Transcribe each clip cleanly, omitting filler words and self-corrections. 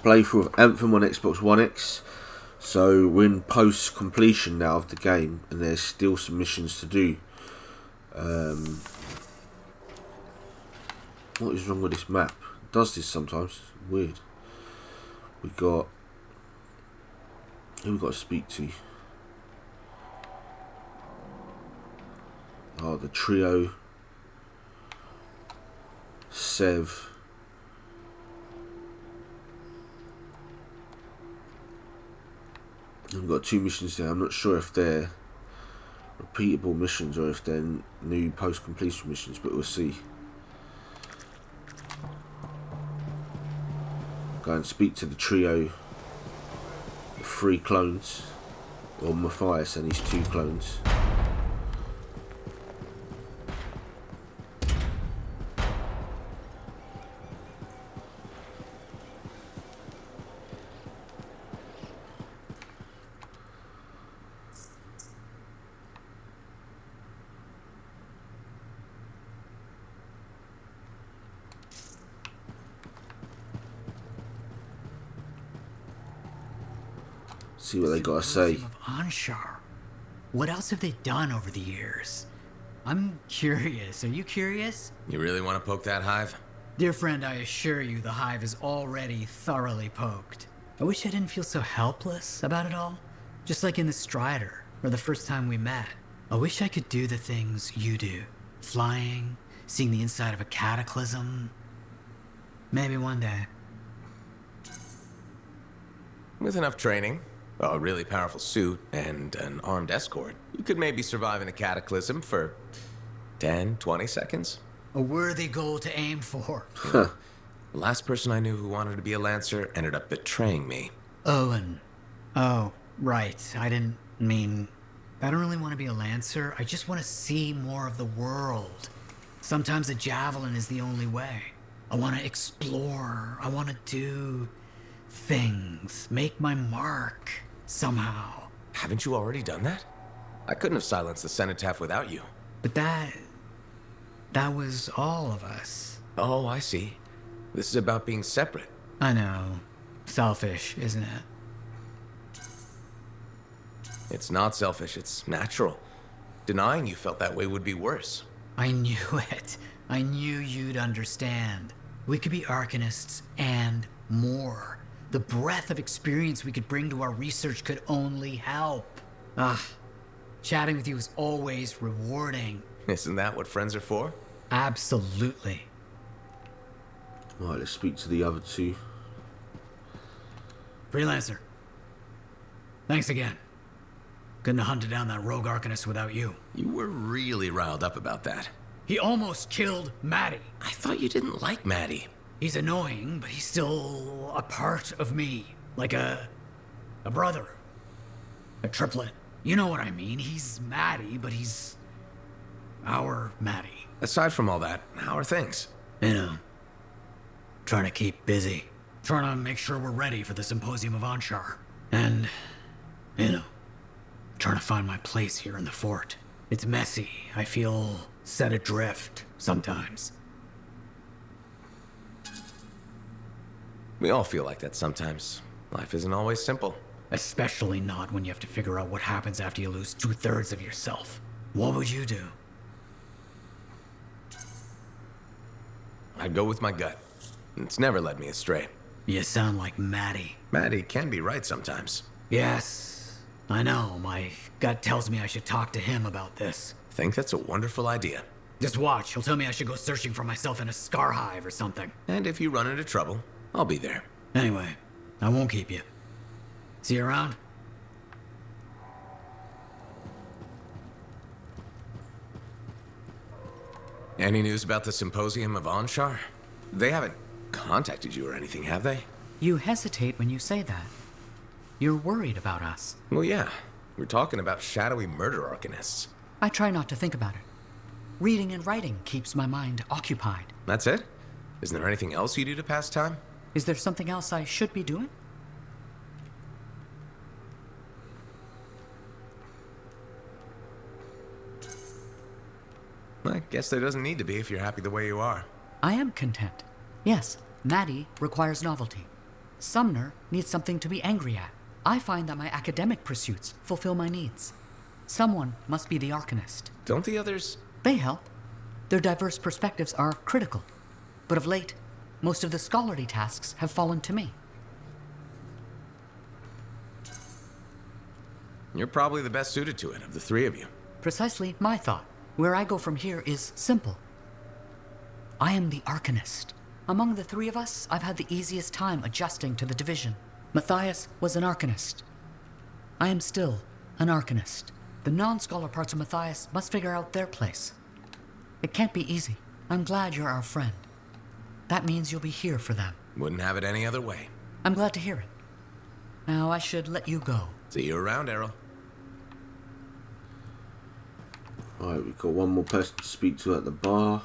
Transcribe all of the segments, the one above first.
playthrough of Anthem on Xbox One X. So we're in post completion now of the game, and there's still some missions to do. What is wrong with this map? It does this sometimes. Weird. Who we got to speak to? Oh, the trio. Sev. We've got 2 missions there. I'm not sure if they're repeatable missions or if they're new post-completion missions, but we'll see. Go and speak to the trio, the 3 clones, or Matthias and his 2 clones. See what they gotta say. Anshar. What else have they done over the years? I'm curious. Are you curious? You really want to poke that hive? Dear friend, I assure you the hive is already thoroughly poked. I wish I didn't feel so helpless about it all. Just like in the Strider, or the first time we met. I wish I could do the things you do. Flying, seeing the inside of a cataclysm. Maybe one day. With enough training, a really powerful suit, and an armed escort, you could maybe survive in a cataclysm for 10, 20 seconds. A worthy goal to aim for. The last person I knew who wanted to be a Lancer ended up betraying me. Owen. Oh, right. I don't really want to be a Lancer. I just want to see more of the world. Sometimes a javelin is the only way. I want to explore. I want to do things. Make my mark. Somehow. Haven't you already done that? I couldn't have silenced the cenotaph without you. But that was all of us. Oh, I see. This is about being separate. I know. Selfish, isn't it? It's not selfish, it's natural. Denying you felt that way would be worse. I knew it. I knew you'd understand. We could be Arcanists and more. The breadth of experience we could bring to our research could only help. Chatting with you is always rewarding. Isn't that what friends are for? Absolutely. Right, let's speak to the other 2. Freelancer. Thanks again. Couldn't have hunted down that rogue Arcanist without you. You were really riled up about that. He almost killed Maddie. I thought you didn't like Maddie. He's annoying, but he's still a part of me. Like a brother. A triplet. You know what I mean. He's Maddie, but he's our Maddie. Aside from all that, how are things? You know, trying to keep busy. Trying to make sure we're ready for the Symposium of Anshar. And, trying to find my place here in the fort. It's messy. I feel set adrift sometimes. We all feel like that sometimes. Life isn't always simple. Especially not when you have to figure out what happens after you lose 2/3 of yourself. What would you do? I'd go with my gut. It's never led me astray. You sound like Maddie. Maddie can be right sometimes. Yes, I know. My gut tells me I should talk to him about this. Think that's a wonderful idea. Just watch. He'll tell me I should go searching for myself in a scar hive or something. And if you run into trouble, I'll be there. Anyway, I won't keep you. See you around? Any news about the Symposium of Anshar? They haven't contacted you or anything, have they? You hesitate when you say that. You're worried about us. Well, yeah. We're talking about shadowy murder arcanists. I try not to think about it. Reading and writing keeps my mind occupied. That's it? Isn't there anything else you do to pass time? Is there something else I should be doing? I guess there doesn't need to be if you're happy the way you are. I am content. Yes, Maddie requires novelty. Sumner needs something to be angry at. I find that my academic pursuits fulfill my needs. Someone must be the Arcanist. Don't the others... They help. Their diverse perspectives are critical. But of late, most of the scholarly tasks have fallen to me. You're probably the best suited to it of the three of you. Precisely my thought. Where I go from here is simple. I am the Arcanist. Among the three of us, I've had the easiest time adjusting to the division. Matthias was an Arcanist. I am still an Arcanist. The non-scholar parts of Matthias must figure out their place. It can't be easy. I'm glad you're our friend. That means you'll be here for them. Wouldn't have it any other way. I'm glad to hear it. Now I should let you go. See you around, Errol. Alright, we've got one more person to speak to at the bar.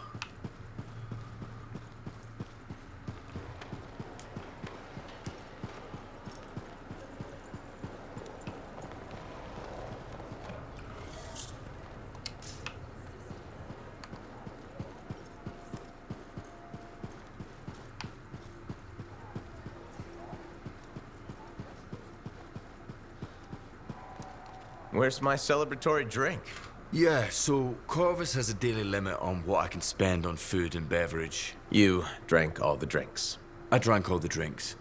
Where's my celebratory drink? Yeah, so Corvus has a daily limit on what I can spend on food and beverage. You drank all the drinks. I drank all the drinks.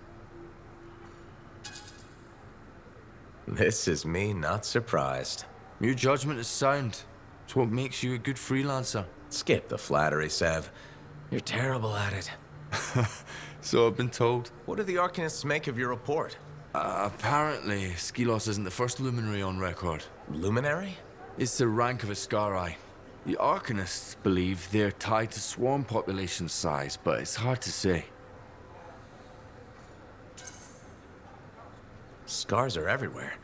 This is me not surprised. Your judgment is sound. It's what makes you a good freelancer. Skip the flattery, Sev. You're terrible at it. So I've been told. What do the Arcanists make of your report? Apparently, Skelos isn't the first luminary on record. Luminary? It's the rank of Ascarii. The Arcanists believe they're tied to swarm population size, but it's hard to say. Scars are everywhere,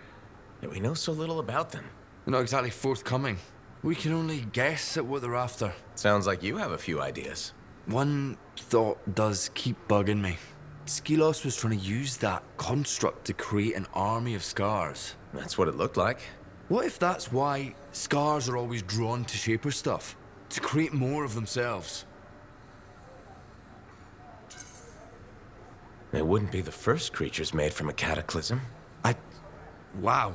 yet we know so little about them. They're not exactly forthcoming. We can only guess at what they're after. Sounds like you have a few ideas. One thought does keep bugging me. Skelos was trying to use that construct to create an army of scars. That's what it looked like. What if that's why scars are always drawn to Shaper stuff? To create more of themselves? They wouldn't be the first creatures made from a cataclysm. Wow.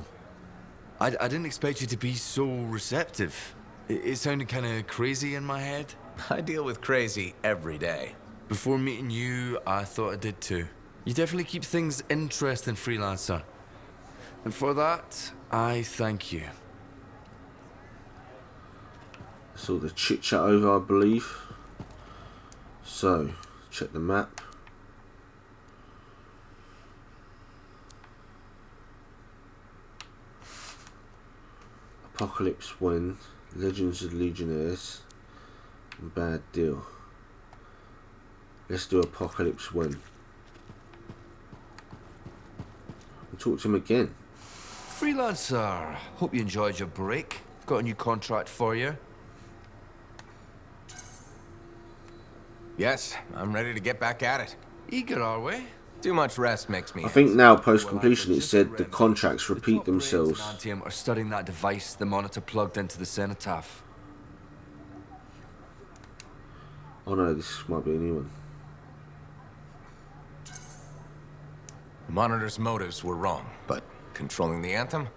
I didn't expect you to be so receptive. It sounded kind of crazy in my head. I deal with crazy every day. Before meeting you, I thought I did too. You definitely keep things interesting, freelancer. And for that, I thank you. So the chit chat over, I believe. So, check the map. Apocalypse Wind, Legends of Legionnaires, and Bad Deal. Let's do Apocalypse Wind. We'll talk to him again. Freelancer, hope you enjoyed your break. Got a new contract for you. Yes, I'm ready to get back at it. Eager, are we? Too much rest makes me... I think now, post-completion, it said the contracts repeat themselves. Anthem are studying that device the monitor plugged into the cenotaph. Oh no, this might be a new one. The Monitor's motives were wrong, but controlling the Anthem,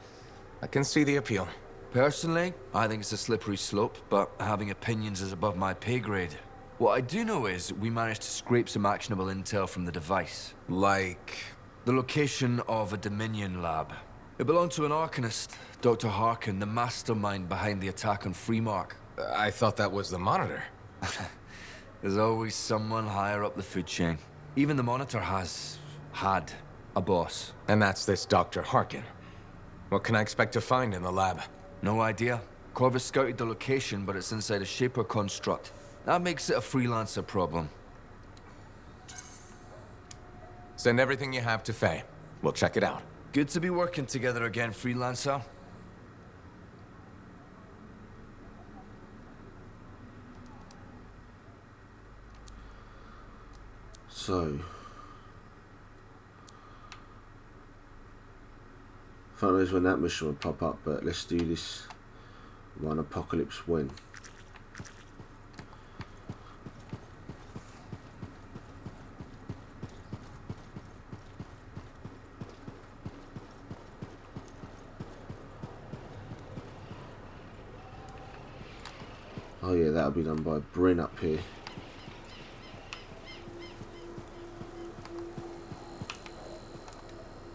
I can see the appeal. Personally, I think it's a slippery slope, but having opinions is above my pay grade. What I do know is we managed to scrape some actionable intel from the device. Like... The location of a Dominion lab. It belonged to an Arcanist, Dr. Harkin, the mastermind behind the attack on Freemark. I thought that was the Monitor. There's always someone higher up the food chain. Even the Monitor had a boss. And that's this Dr. Harkin. What can I expect to find in the lab? No idea. Corvus scouted the location, but it's inside a Shaper construct. That makes it a freelancer problem. Send everything you have to Faye. We'll check it out. Good to be working together again, freelancer. So, I don't know when that mission will pop up, but let's do this one. Apocalypse Win. Oh yeah, that'll be done by Bryn up here.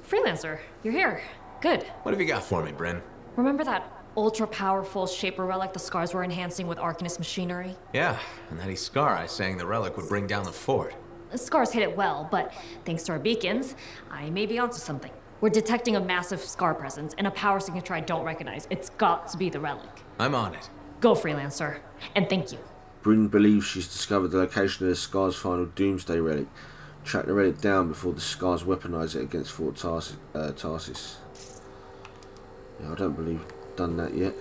Freelancer, you're here. Good. What have you got for me, Bryn? Remember that ultra-powerful Shaper relic the Scars were enhancing with Arcanist machinery? Yeah, and that Iskari saying the relic would bring down the fort. The Scars hit it well, but thanks to our beacons, I may be onto something. We're detecting a massive Scar presence and a power signature I don't recognize. It's got to be the relic. I'm on it. Go, Freelancer. And thank you. Bryn believes she's discovered the location of the Scar's final Doomsday relic. Track the relic down before the Scars weaponize it against Fort Tarsis. Yeah, I don't believe we've done that yet.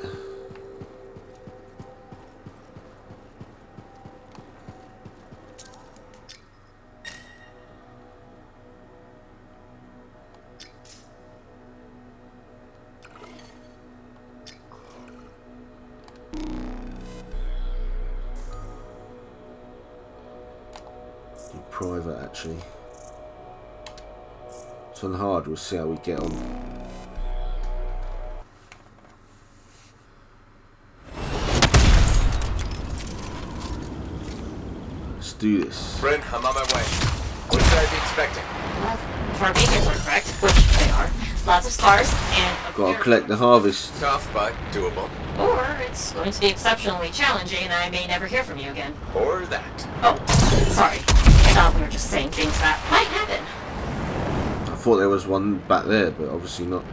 Private, actually. It's on hard, we'll see how we get on. Let's do this. Bryn, I'm on my way. What should I be expecting? Well, if our beacons are correct, which they are, lots of scars and a Gotta collect the harvest. Tough, but doable. Or it's going to be exceptionally challenging and I may never hear from you again. Or that. Oh, sorry. I thought we were just saying things that might happen. I thought there was one back there, but obviously not.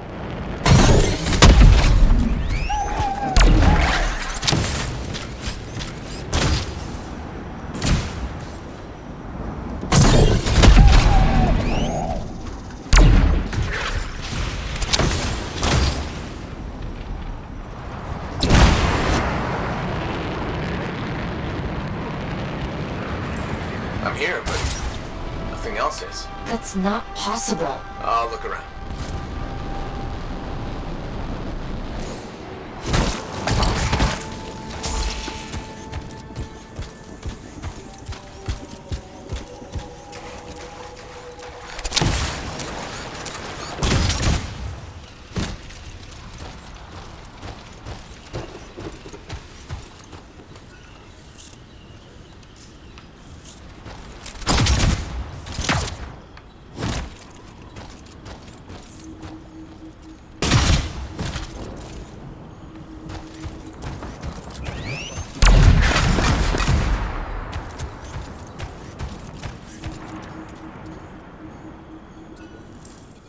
I'm here, but nothing else is. That's not possible. I'll look around.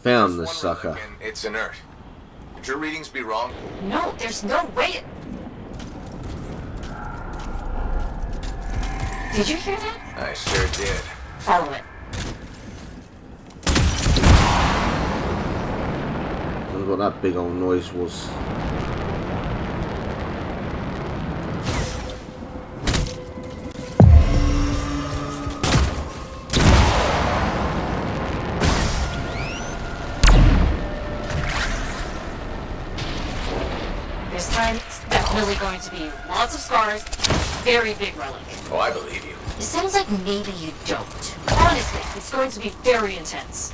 Found the One sucker. relic and it's inert. Could your readings be wrong? No, there's no way. Did you hear that? I sure did. Follow it. I wonder what that big old noise was. This time, it's definitely going to be lots of scars, very big relic. Oh, I believe you. It sounds like maybe you don't. Honestly, it's going to be very intense.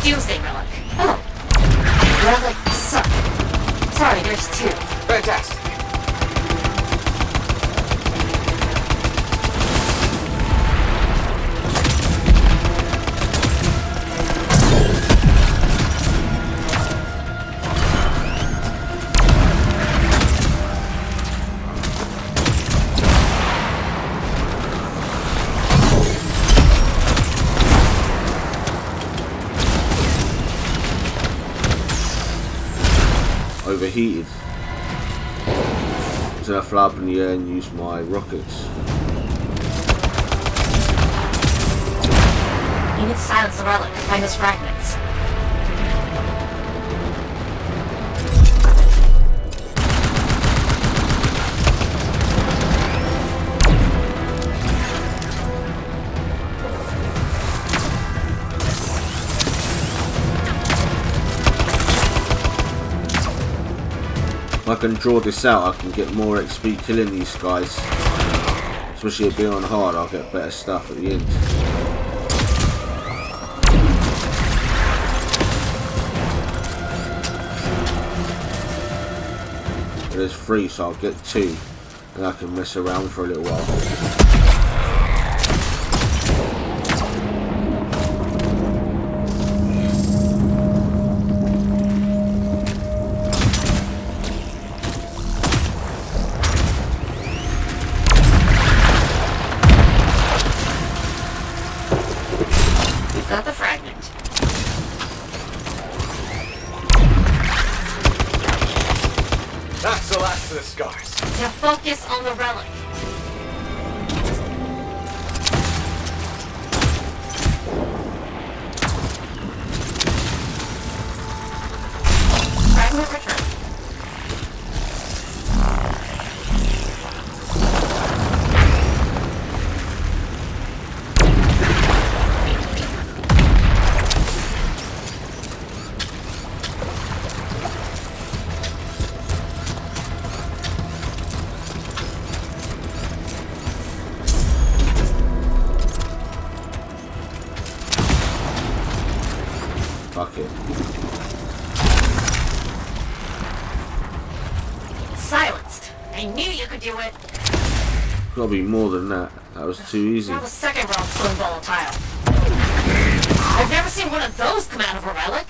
Doomsday relic. Oh. Relic suck. Sorry, there's two. Fantastic. overheated. So I fly up in the air and use my rockets. You need to silence the relic to find its fragments. If I can draw this out, I can get more XP killing these guys. Especially if being on hard, I'll get better stuff at the end. There's 3, so I'll get 2 and I can mess around for a little while. We've got the fragment. That's the last of the scars. Now focus on the relic. Fragment returned. Fuck it. Silenced. I knew you could do it. Gotta be more than that. That was too easy. Now the second realm slim volatile. I've never seen one of those come out of a relic.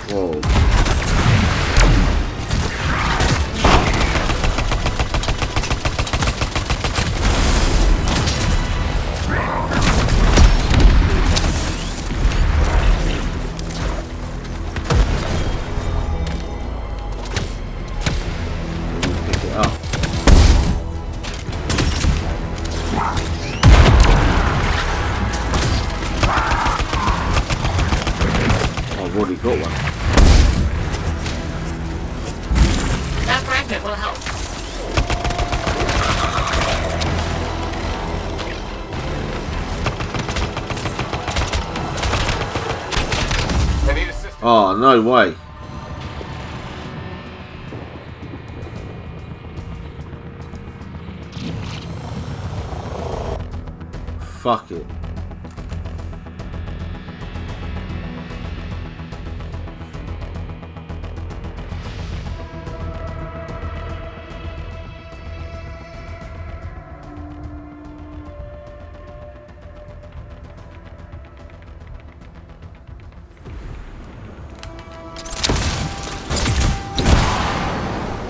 Whoa. Pick it up. I've already got one. That fragment will help. I need assistance. Oh, no way. Fuck it.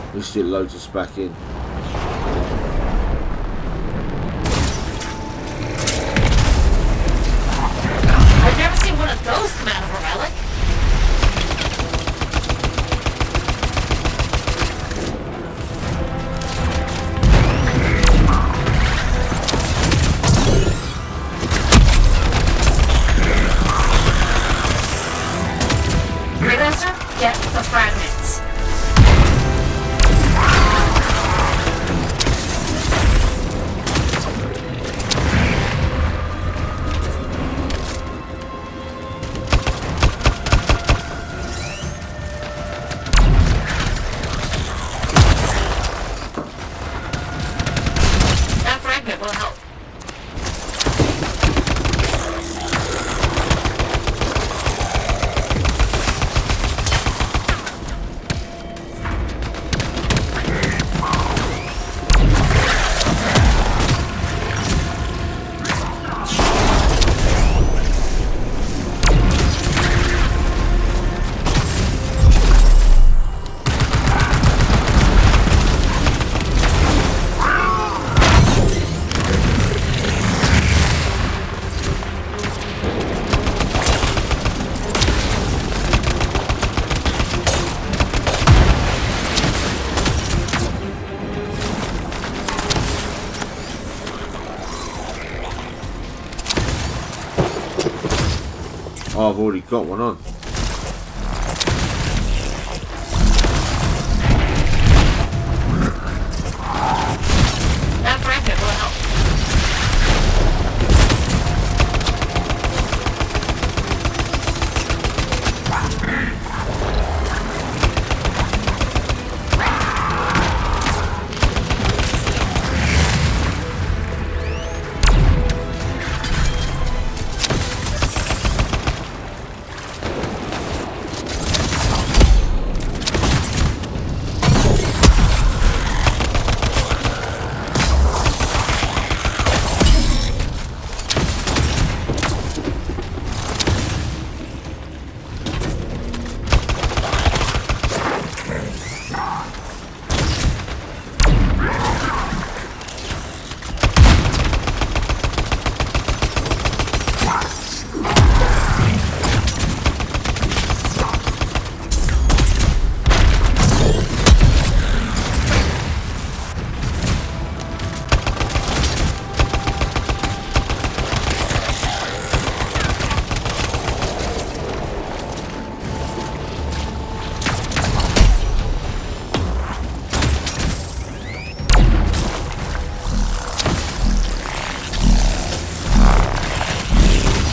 At least it loads us back in. I've never seen one of those come out of a relic. Freelancer, get the fragments. Oh, I've already got one on. That fragment will help.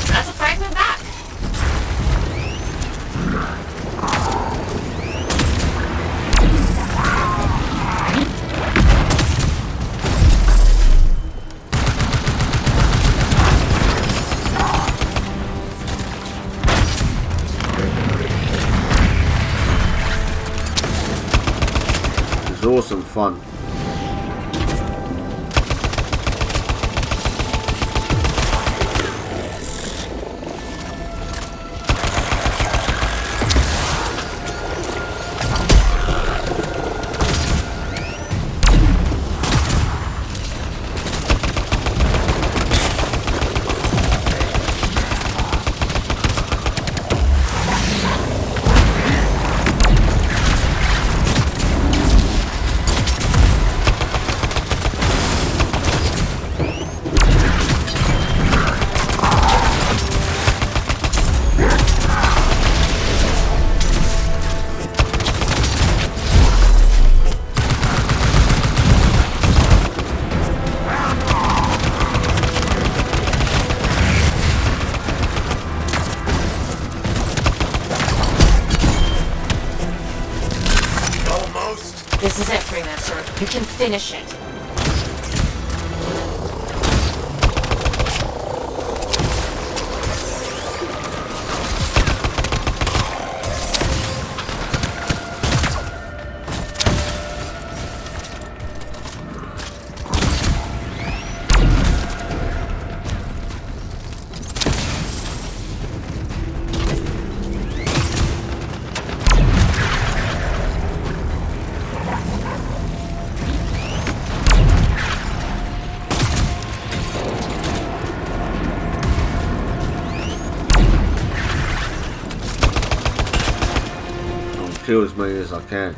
That's a fragment back. It's awesome fun. Almost. This is it, Freelancer. You can finish it. Kill as many as I can.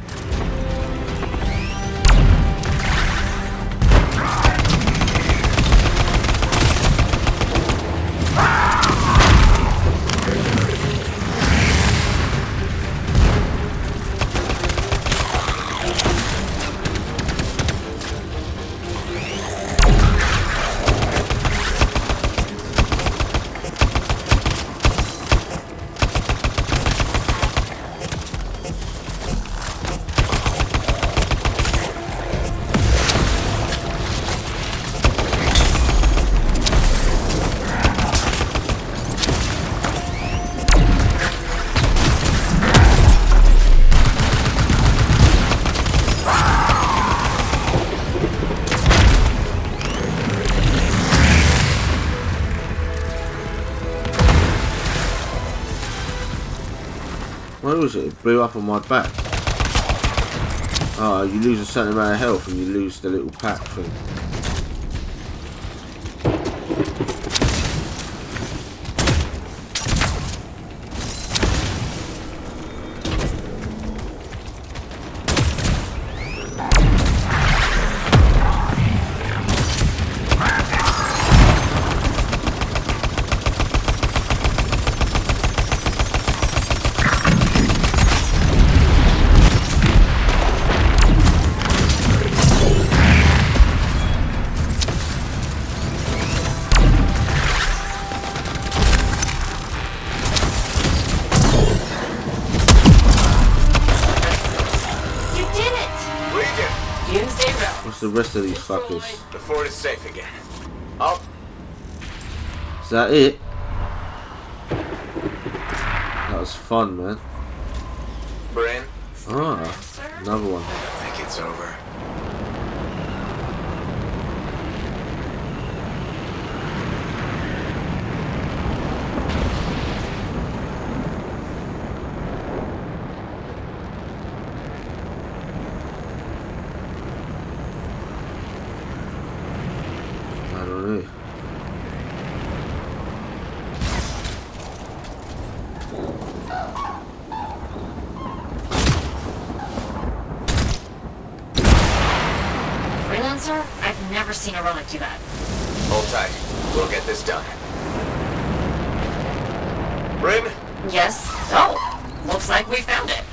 Where was it? It blew up on my back. Oh, you lose a certain amount of health and you lose the little pack thing. Doomsday relics. What's the rest of these fuckers? The fort is safe again. Oh, Is that it? That was fun, man. Bryn, Ah, another one. I think it's over. I don't know. Freelancer? I've never seen a relic do that. Hold tight. We'll get this done. Bryn, Yes? Oh, looks like we found it.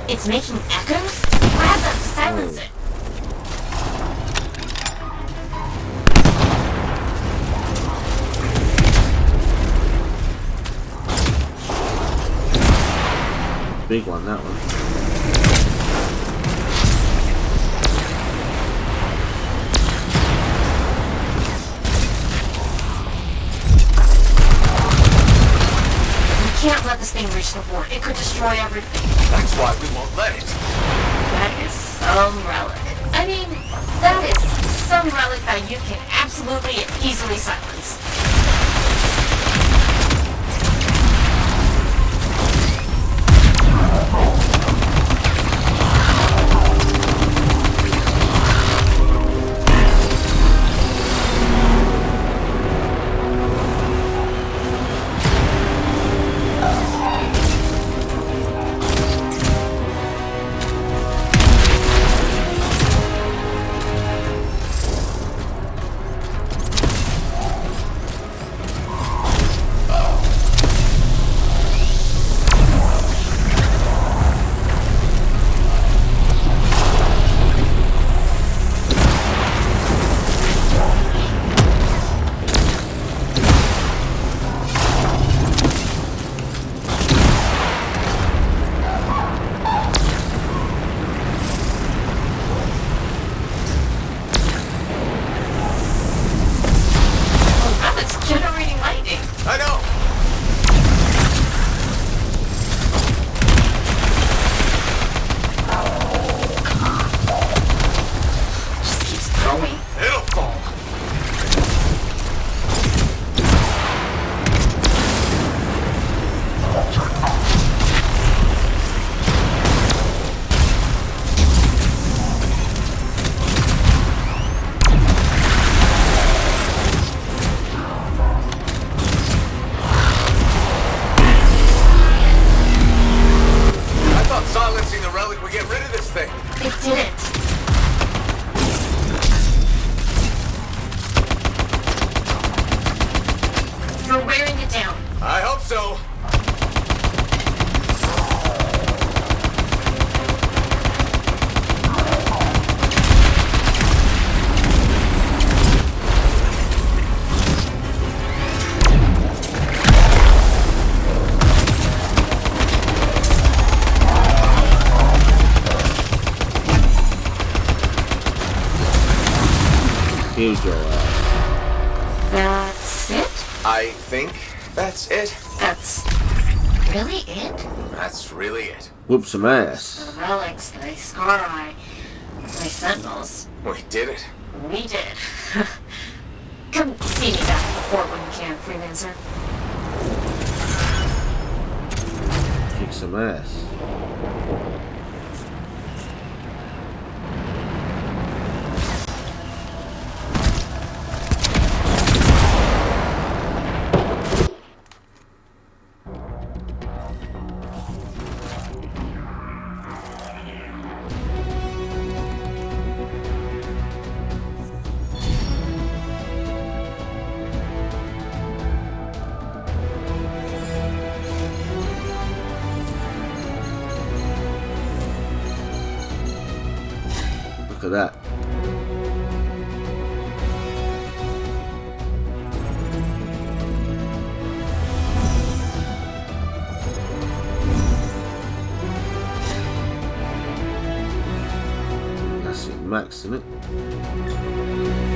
It's making echoes? Grab them to silence it. Big one, that one. We can't let this thing reach the fort. It could destroy everything. that's why we won't let it. That is some relic. I mean, that is some relic that you can absolutely and easily silence. I know. Just keeps growing. It'll fall. I thought silencing the relic would get rid of this thing. It didn't. You're wearing it down. I hope so. Here's your ass. That's it? I think that's it. That's really it? That's really it. Whoop some ass. The relics, the scar eye, the sentinels. We did it. We did. Come see me back at the fort when you can, Freelancer. Kick some ass. Look at that. max, isn't it?